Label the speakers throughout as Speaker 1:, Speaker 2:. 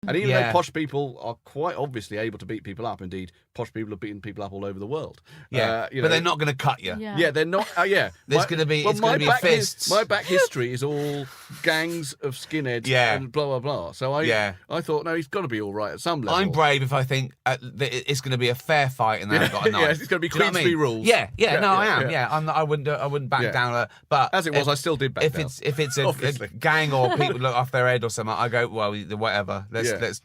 Speaker 1: And even though posh people are quite obviously able to beat people up, indeed, posh people have beaten people up all over the world.
Speaker 2: Yeah, but they're not going to cut you.
Speaker 1: Yeah, they're not.
Speaker 2: There's going to be fists.
Speaker 1: My back history is all gangs of skinheads and blah blah blah. So I thought, no, he's got to be all right at some level.
Speaker 2: I'm brave if I think that it's going to be a fair fight and then I've got a knife.
Speaker 1: It's going to be Queensberry rules.
Speaker 2: I am. I wouldn't back down. But
Speaker 1: as it was, I still did back down.
Speaker 2: If it's a gang or people look off their head or something, I go, well, whatever. Let's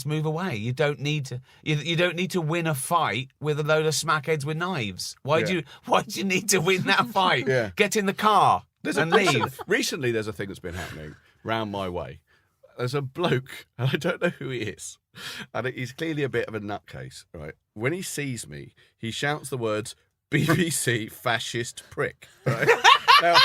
Speaker 2: move away. You don't need to. You don't need to win a fight with a load of smackheads with knives. Why do you need to win that fight? Get in the car and leave.
Speaker 1: Recently, there's a thing that's been happening round my way. There's a bloke, and I don't know who he is, and he's clearly a bit of a nutcase. Right? When he sees me, he shouts the words BBC fascist prick. Right? Now,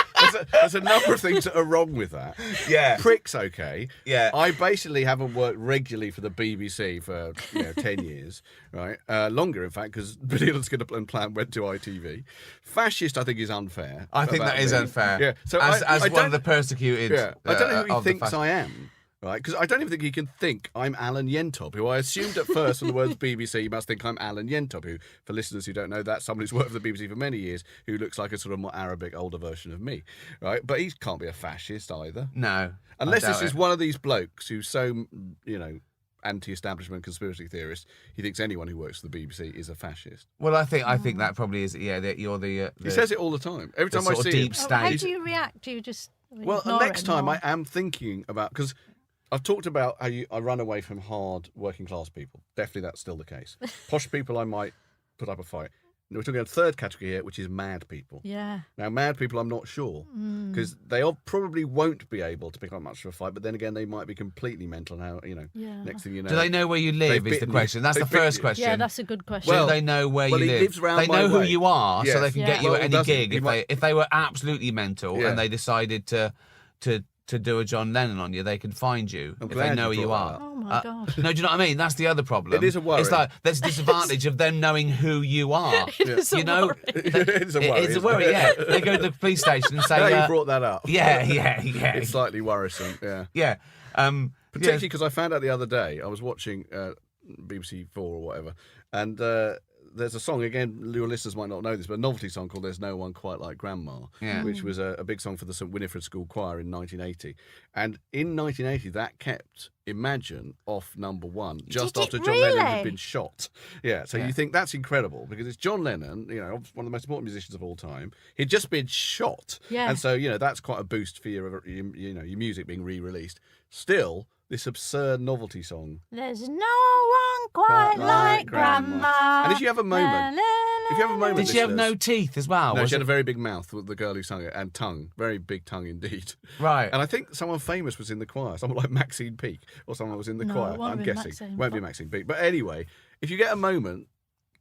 Speaker 1: there's a number of things that are wrong with that.
Speaker 2: Yeah.
Speaker 1: Prick's okay.
Speaker 2: Yeah.
Speaker 1: I basically haven't worked regularly for the BBC for 10 years, right? Longer, in fact, because Baddiel and Plan went to ITV. Fascist, I think, is unfair.
Speaker 2: I think that is unfair.
Speaker 1: Yeah. So
Speaker 2: as one of the persecuted.
Speaker 1: Yeah. I don't know who he thinks I am. Right, because I don't even think he can think I'm Alan Yentop, who I assumed at first from the words BBC, he must think I'm Alan Yentop, who, for listeners who don't know, that's someone who's worked for the BBC for many years, who looks like a sort of more Arabic, older version of me, right? But he can't be a fascist either.
Speaker 2: No.
Speaker 1: Unless this is one of these blokes who's so, anti-establishment conspiracy theorist, he thinks anyone who works for the BBC is a fascist.
Speaker 2: Well, I think that probably is. Yeah, that you're the.
Speaker 1: He says it all the time. Every time I see
Speaker 2: deep
Speaker 1: him.
Speaker 2: state.
Speaker 3: How do you react? Do you just
Speaker 1: next time I am thinking about because. I've talked about how I run away from hard working class people. Definitely that's still the case. Posh people I might put up a fight. We're talking about a third category here, which is mad people.
Speaker 3: Yeah.
Speaker 1: Now, mad people I'm not sure, because they probably won't be able to pick up much of a fight, but then again, they might be completely mental now, next thing you know.
Speaker 2: Do they know where you live is the question. That's the first question.
Speaker 3: Yeah, that's a good question.
Speaker 2: Do they know where you live?
Speaker 1: He lives round
Speaker 2: they know
Speaker 1: my way.
Speaker 2: who you are, so they can get you at any gig. If they were absolutely mental and they decided to do a John Lennon on you, they can find you if they know who you are.
Speaker 3: Oh my God.
Speaker 2: No, do you know what I mean? That's the other problem.
Speaker 1: It is a worry.
Speaker 2: It's like there's a disadvantage of them knowing who you are.
Speaker 3: It is a worry.
Speaker 1: It's a worry.
Speaker 2: It's a worry, yeah. They go to the police station and say...
Speaker 1: Now you brought that up.
Speaker 2: Yeah.
Speaker 1: It's slightly worrisome, yeah.
Speaker 2: Yeah.
Speaker 1: Particularly because I found out the other day, I was watching BBC 4 or whatever, and there's a song, again, your listeners might not know this, but a novelty song called There's No One Quite Like Grandma, which was a big song for the St Winifred School Choir in 1980. And in 1980, that kept Imagine off #1 just after John Lennon had been shot. Yeah, so you think that's incredible because it's John Lennon, one of the most important musicians of all time. He'd just been shot.
Speaker 3: Yeah.
Speaker 1: And so, that's quite a boost for your music being re-released. Still, this absurd novelty song.
Speaker 3: There's no one quite like Grandma.
Speaker 1: And if you have a moment,
Speaker 2: Did she have no teeth as well?
Speaker 1: No, she had a very big mouth, the girl who sung it, and tongue, very big tongue indeed.
Speaker 2: Right.
Speaker 1: And I think someone famous was in the choir, someone like Maxine Peake, or someone was in the choir. I'm guessing. Won't be Maxine Peake. But anyway, if you get a moment,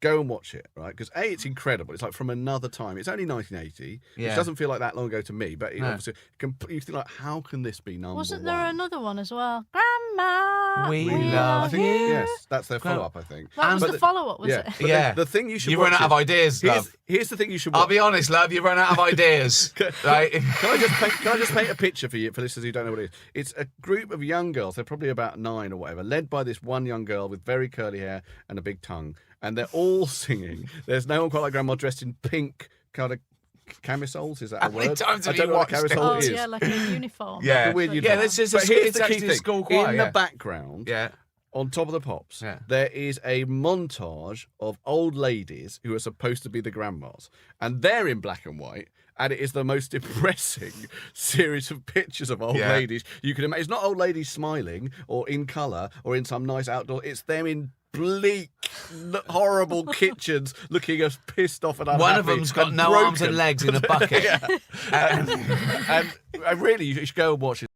Speaker 1: go and watch it, right? Because it's incredible. It's like from another time. It's only 1980, which doesn't feel like that long ago to me. But obviously, you think like, how can this be #1?
Speaker 3: Wasn't there another one as well? Grandma,
Speaker 2: we love you.
Speaker 1: Yes, that's their follow-up, I think.
Speaker 3: That was the follow-up, was it?
Speaker 1: Yeah. The thing you should.
Speaker 2: You run out of ideas, love.
Speaker 1: Here's the thing you should watch.
Speaker 2: I'll be honest, love. You run out of ideas. Right?
Speaker 1: Can I just paint a picture for you, for listeners who don't know what it is? It's a group of young girls. They're probably about 9 or whatever, led by this one young girl with very curly hair and a big tongue. And they're all singing. There's no one quite like Grandma, dressed in pink kind of camisoles. Is that a word?
Speaker 2: How many times have
Speaker 1: I don't
Speaker 2: you
Speaker 1: know what a
Speaker 2: watched it?
Speaker 1: camisole is.
Speaker 3: Yeah, like a uniform.
Speaker 2: Yeah.
Speaker 1: Like a weird uniform.
Speaker 2: Yeah, this is
Speaker 1: But here's the key
Speaker 2: actually
Speaker 1: thing.
Speaker 2: school choir.
Speaker 1: In the background, on Top of the Pops, there is a montage of old ladies who are supposed to be the grandmas. And they're in black and white. And it is the most depressing series of pictures of old ladies you can imagine. It's not old ladies smiling or in colour or in some nice outdoor. It's them in bleak, horrible kitchens looking as pissed off and unhappy.
Speaker 2: One of them's got no arms and legs in a bucket.
Speaker 1: and really, you should go and watch it.